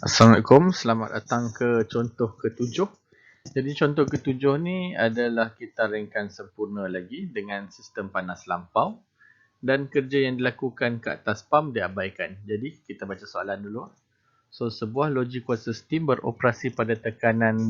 Assalamualaikum, selamat datang ke contoh ketujuh. Jadi contoh ketujuh ni adalah kita rengkan sempurna lagi dengan sistem panas lampau dan kerja yang dilakukan ke atas pam diabaikan. Jadi kita baca soalan dulu. So sebuah logic water steam beroperasi pada tekanan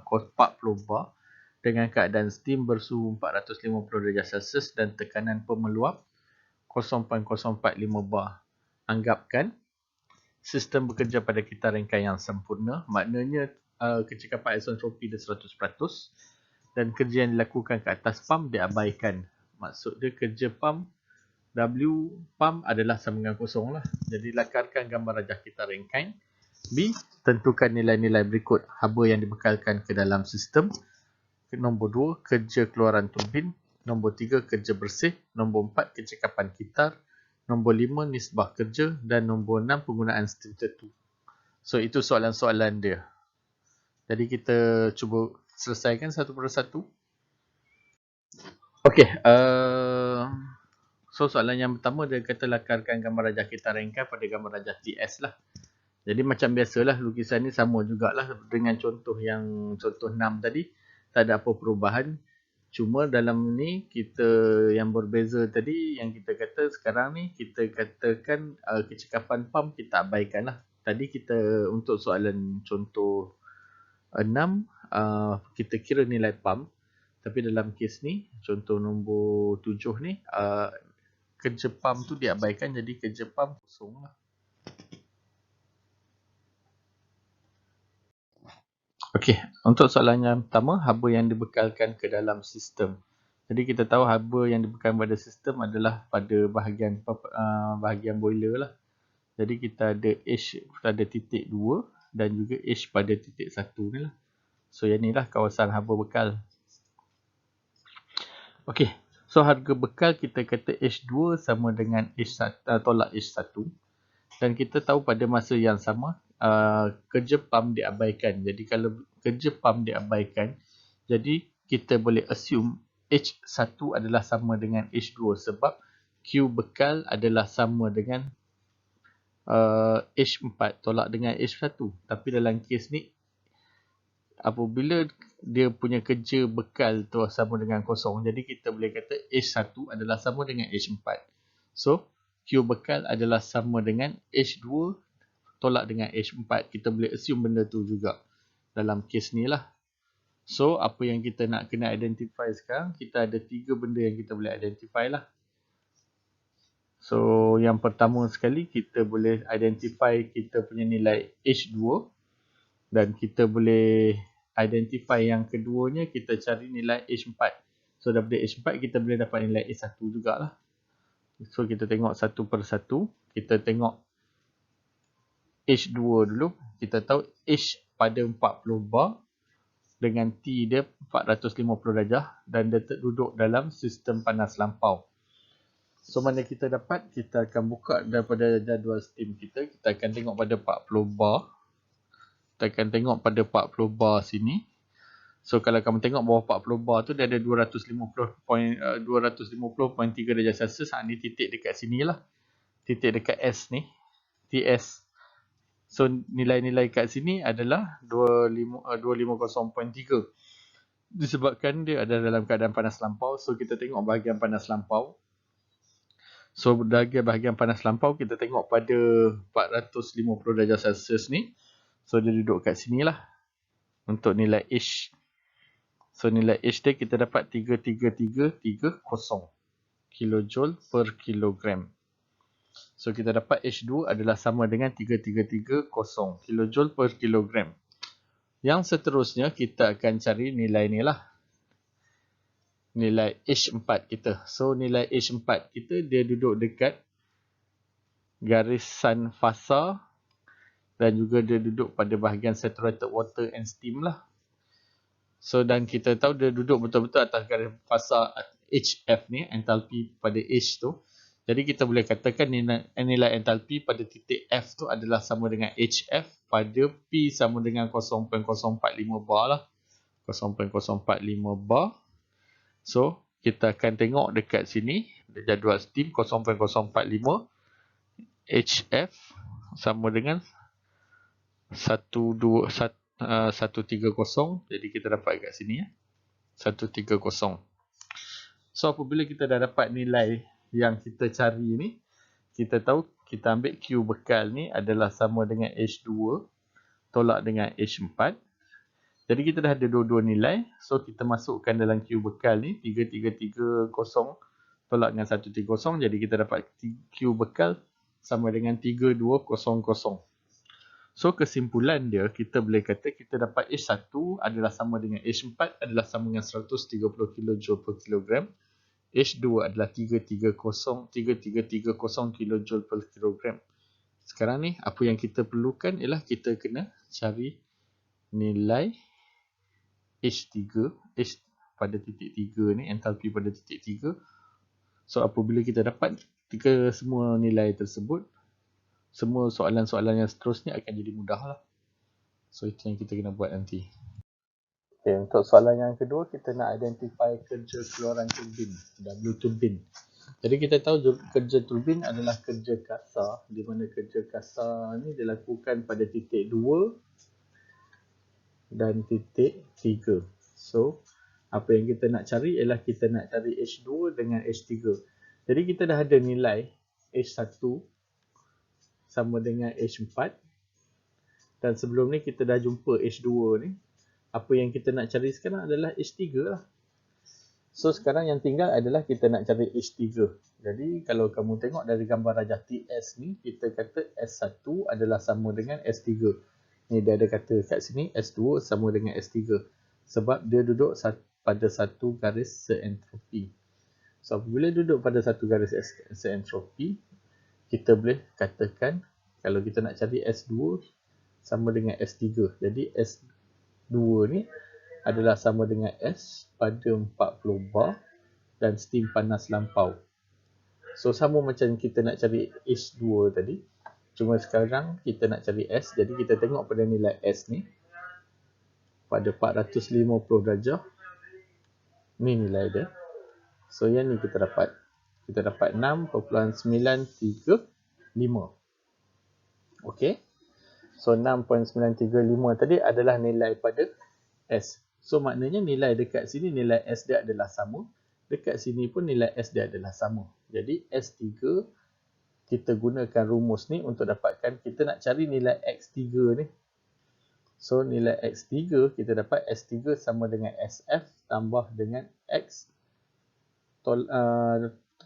40 bar dengan keadaan steam bersuhu 450 darjah Celsius dan tekanan pemeluap 0.045 bar. Anggapkan sistem bekerja pada kitar rengkai yang sempurna, maknanya kecekapan isentropi dia 100% dan kerja yang dilakukan ke atas pam diabaikan. Maksud dia kerja pam W pam adalah sama dengan kosong lah. Jadi lakarkan gambar rajah kitar rengkai. B. Tentukan nilai-nilai berikut haba yang dibekalkan ke dalam sistem. Nombor 2, kerja keluaran turbin. Nombor 3, kerja bersih. Nombor 4, kecekapan kitar. Nombor 5, nisbah kerja. Dan nombor 6, penggunaan steam tertentu. So, itu soalan-soalan dia. Jadi, kita cuba selesaikan satu persatu. Okey. So, soalan yang pertama, dia kata lakarkan gambar rajah kitar rengkai pada gambar rajah TS lah. Jadi, macam biasalah, lukisan ni sama jugalah dengan contoh 6 tadi. Tak ada apa perubahan. Cuma dalam ni kita yang berbeza tadi yang kita kata sekarang ni kita katakan kecekapan pam kita abaikan lah. Tadi kita untuk soalan contoh 6 kita kira nilai pam. Tapi dalam kes ni contoh nombor 7 ni kerja pam tu diabaikan jadi kerja pam kosong lah. Okey, untuk soalan yang pertama, haba yang dibekalkan ke dalam sistem. Jadi kita tahu haba yang dibekalkan pada sistem adalah pada bahagian boiler lah. Jadi kita ada H pada titik 2 dan juga H pada titik 1 ni lah. So yang ni lah kawasan haba bekal. Okey, so harga bekal kita kata H2 sama dengan H1, tolak H1. Dan kita tahu pada masa yang sama kerja pam diabaikan. Jadi kalau kerja pam diabaikan, jadi kita boleh assume H1 adalah sama dengan H2 sebab Q bekal adalah sama dengan H4 tolak dengan H1. Tapi dalam kes ni apabila dia punya kerja bekal tu sama dengan kosong, jadi kita boleh kata H1 adalah sama dengan H4. So Q bekal adalah sama dengan H2 tolak dengan H4. Kita boleh assume benda tu juga dalam kes ni lah. So, apa yang kita nak kena identify sekarang, kita ada 3 benda yang kita boleh identify lah. So, yang pertama sekali, kita boleh identify kita punya nilai H2 dan kita boleh identify yang keduanya, kita cari nilai H4. So, daripada H4, kita boleh dapat nilai H1 jugalah. So, kita tengok satu persatu. Kita tengok H2 dulu. Kita tahu H pada 40 bar dengan T dia 450 darjah dan dia duduk dalam sistem panas lampau. So, mana kita dapat? Kita akan buka daripada jadual steam kita. Kita akan tengok pada 40 bar. Kita akan tengok pada 40 bar sini. So, kalau kamu tengok bawah 40 bar tu dia ada 250.3 darjah Celsius. Ni titik dekat sini lah. Titik dekat S ni. TS. So, nilai-nilai kat sini adalah 250.3. Disebabkan dia ada dalam keadaan panas lampau. So, kita tengok bahagian panas lampau. So, bahagian panas lampau, kita tengok pada 450 darjah Celsius ni. So, dia duduk kat sini lah. Untuk nilai H. So, nilai H dia kita dapat 33330 kilojoule per kilogram. So, kita dapat H2 adalah sama dengan 3330 kilojoule per kilogram. Yang seterusnya, kita akan cari nilai ni lah. Nilai H4 kita. So, nilai H4 kita, dia duduk dekat garisan fasa. Dan juga dia duduk pada bahagian saturated water and steam lah. So, dan kita tahu dia duduk betul-betul atas garis fasa HF ni, entalpi pada H tu. Jadi kita boleh katakan nilai entalpi pada titik F tu adalah sama dengan HF pada P sama dengan 0.045 bar lah. 0.045 bar. So, kita akan tengok dekat sini, jadual steam 0.045 HF sama dengan 130. Jadi kita dapat kat sini ya. 130. So apabila kita dah dapat nilai yang kita cari ni, kita tahu kita ambil Q bekal ni adalah sama dengan H2 tolak dengan H4. Jadi kita dah ada dua-dua nilai. So kita masukkan dalam Q bekal ni 3330 tolak dengan 130. Jadi kita dapat Q bekal sama dengan 3200. So kesimpulan dia, kita boleh kata kita dapat H1 adalah sama dengan H4 adalah sama dengan 130 kJ per kilogram. H2 adalah 3330 kJ per kilogram. Sekarang ni apa yang kita perlukan ialah kita kena cari nilai H3, H pada titik 3 ni, entalpi pada titik 3. So apabila kita dapat tiga semua nilai tersebut, semua soalan-soalan yang seterusnya akan jadi mudah lah. So itu yang kita kena buat nanti. Okay, untuk soalan yang kedua, kita nak identify kerja keluaran turbin, W turbin. Jadi kita tahu kerja turbin adalah kerja kasar, di mana kerja kasar ni dilakukan pada titik 2 dan titik 3. So apa yang kita nak cari ialah kita nak cari H2 dengan H3. Jadi kita dah ada nilai H1 sama dengan H4. Dan sebelum ni kita dah jumpa H2 ni. Apa yang kita nak cari sekarang adalah H3 lah. So sekarang yang tinggal adalah kita nak cari H3. Jadi kalau kamu tengok dari gambar rajah TS ni, kita kata S1 adalah sama dengan S3. Ni dia ada kata kat sini S2 sama dengan S3. Sebab dia duduk pada satu garis seentropi. So apabila duduk pada satu garis seentropi, kita boleh katakan kalau kita nak cari S2 sama dengan S3. Jadi S2 ni adalah sama dengan S pada 40 bar dan steam panas lampau. So sama macam kita nak cari H2 tadi. Cuma sekarang kita nak cari S. Jadi kita tengok pada nilai S ni. Pada 450 darjah. Ni nilai dia. So yang ni kita dapat. Kita dapat 6.935. Okay. So 6.935 tadi adalah nilai pada S. So maknanya nilai dekat sini, nilai S dia adalah sama. Dekat sini pun nilai S dia adalah sama. Jadi S3, kita gunakan rumus ni untuk dapatkan, kita nak cari nilai X3 ni. So nilai X3, kita dapat S3 sama dengan SF tambah dengan X.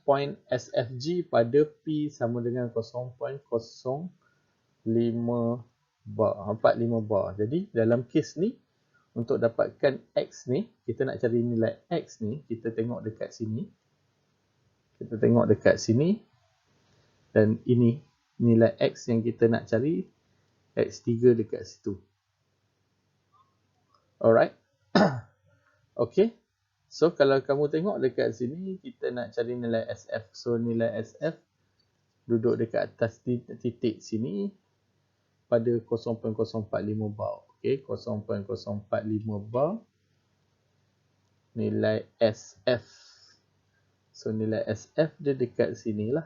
Point SFG pada P sama dengan 0.05 bar, 45 bar. Jadi dalam kes ni, untuk dapatkan X ni, kita nak cari nilai X ni, kita tengok dekat sini. Kita tengok dekat sini. Dan ini nilai X yang kita nak cari, X3 dekat situ. Alright. Okay. So kalau kamu tengok dekat sini, kita nak cari nilai SF. So nilai SF duduk dekat atas titik sini pada 0.045 bar. Okay, 0.045 bar. Nilai SF. So nilai SF dia dekat sini lah.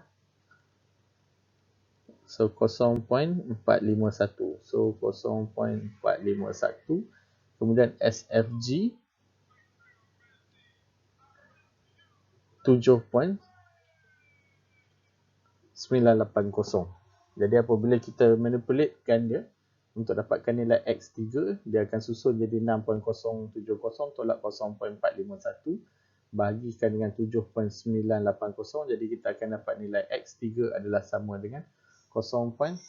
So 0.451. So 0.451. Kemudian SFG 7.980. Jadi apabila kita manipulatekan dia untuk dapatkan nilai X3, dia akan susun jadi 6.070 tolak 0.451 bahagikan dengan 7.980. Jadi kita akan dapat nilai X3 adalah sama dengan 0.813.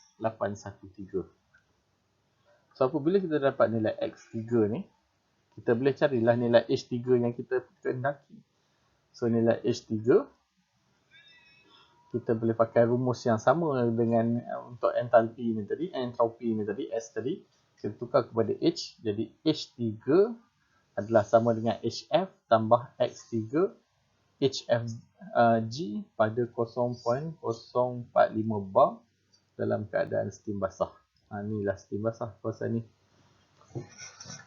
So apabila kita dapat nilai X3 ni, kita boleh carilah nilai H3 yang kita kehendaki. So nilai H3, kita boleh pakai rumus yang sama dengan untuk entalpi ni tadi, entropi ni tadi, S tadi. Kita tukar kepada H. Jadi H3 adalah sama dengan HF tambah X3 HFG pada 0.045 bar dalam keadaan steam basah. Inilah steam basah kawasan ni.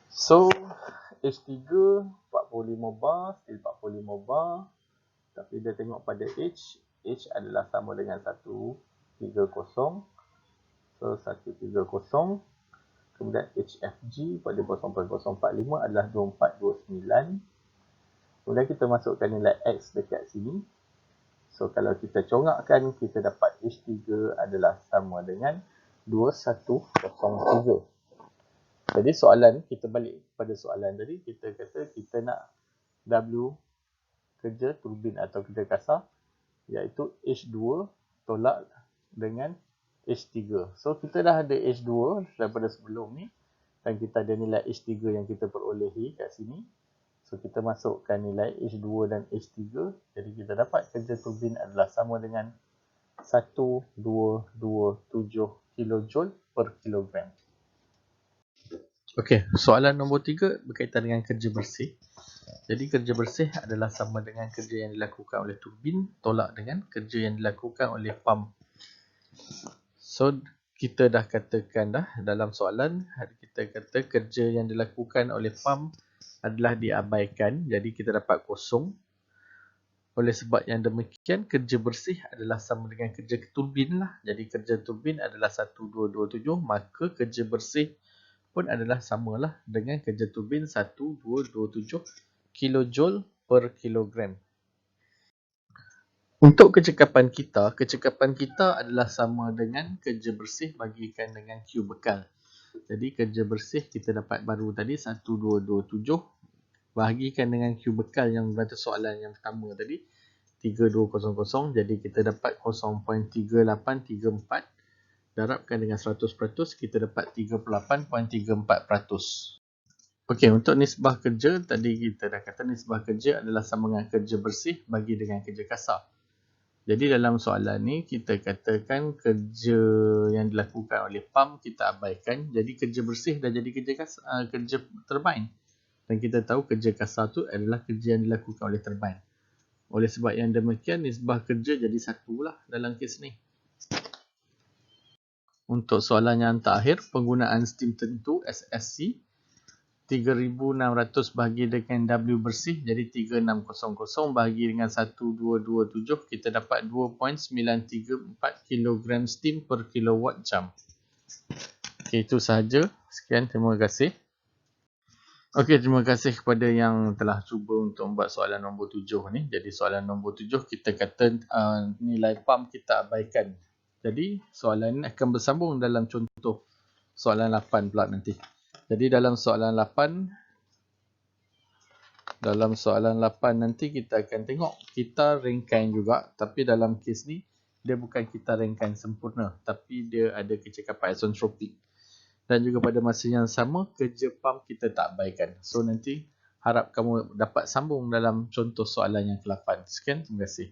So H3 45 bar, still 45 bar. Tapi dia tengok pada H. H adalah sama dengan 130. So 130. kemudian HFG pada 0.045 adalah 2429. Kemudian kita masukkan nilai X dekat sini. So kalau kita corakkan, kita dapat H3 adalah sama dengan 2103. Jadi soalan, kita balik pada soalan tadi, kita kata kita nak W kerja turbin atau kerja kasar, iaitu H2 tolak dengan H3. So kita dah ada H2 daripada sebelum ni, dan kita ada nilai H3 yang kita perolehi kat sini. So kita masukkan nilai H2 dan H3, jadi kita dapat kerja turbin adalah sama dengan 1227 kJ per kilogram. Okey, soalan nombor 3 berkaitan dengan kerja bersih. Jadi kerja bersih adalah sama dengan kerja yang dilakukan oleh turbin tolak dengan kerja yang dilakukan oleh pump. So kita dah katakan dah dalam soalan, kita kata kerja yang dilakukan oleh pump adalah diabaikan, jadi kita dapat kosong. Oleh sebab yang demikian, kerja bersih adalah sama dengan kerja turbin lah. Jadi kerja turbin adalah 1227, maka kerja bersih pun adalah samalah dengan kerja turbin 1227 kJ per kilogram. Untuk kecekapan kita adalah sama dengan kerja bersih bagikan dengan Q bekal. Jadi kerja bersih kita dapat baru tadi 1227 bahagikan dengan Q bekal yang pada soalan yang pertama tadi 3200, jadi kita dapat 0.3834 darabkan dengan 100%, kita dapat 38.34%. Okey, untuk nisbah kerja, tadi kita dah kata nisbah kerja adalah sama dengan kerja bersih bagi dengan kerja kasar. Jadi dalam soalan ni, kita katakan kerja yang dilakukan oleh pump kita abaikan. Jadi kerja bersih dah jadi kerja turbin. Dan kita tahu kerja kasar tu adalah kerja yang dilakukan oleh turbin. Oleh sebab yang demikian, nisbah kerja jadi satulah dalam kes ni. Untuk soalan yang terakhir, penggunaan steam tentu SSC 3600 bahagi dengan W bersih, jadi 3600 bahagi dengan 1227, kita dapat 2.934 kg steam per kilowatt jam. Okey, itu sahaja. Sekian, terima kasih. Okey, terima kasih kepada yang telah cuba untuk membuat soalan nombor 7 ni. Jadi soalan nombor 7 kita kata nilai pump kita abaikan. Jadi soalan ini akan bersambung dalam contoh soalan 8 pula nanti. Jadi dalam soalan 8 nanti kita akan tengok kita ringkain juga, tapi dalam kes ni dia bukan kita ringkain sempurna, tapi dia ada kecekapan isentropik. Dan juga pada masa yang sama kerja pump kita tak abaikan. So nanti harap kamu dapat sambung dalam contoh soalan yang ke-8. Sekian, terima kasih.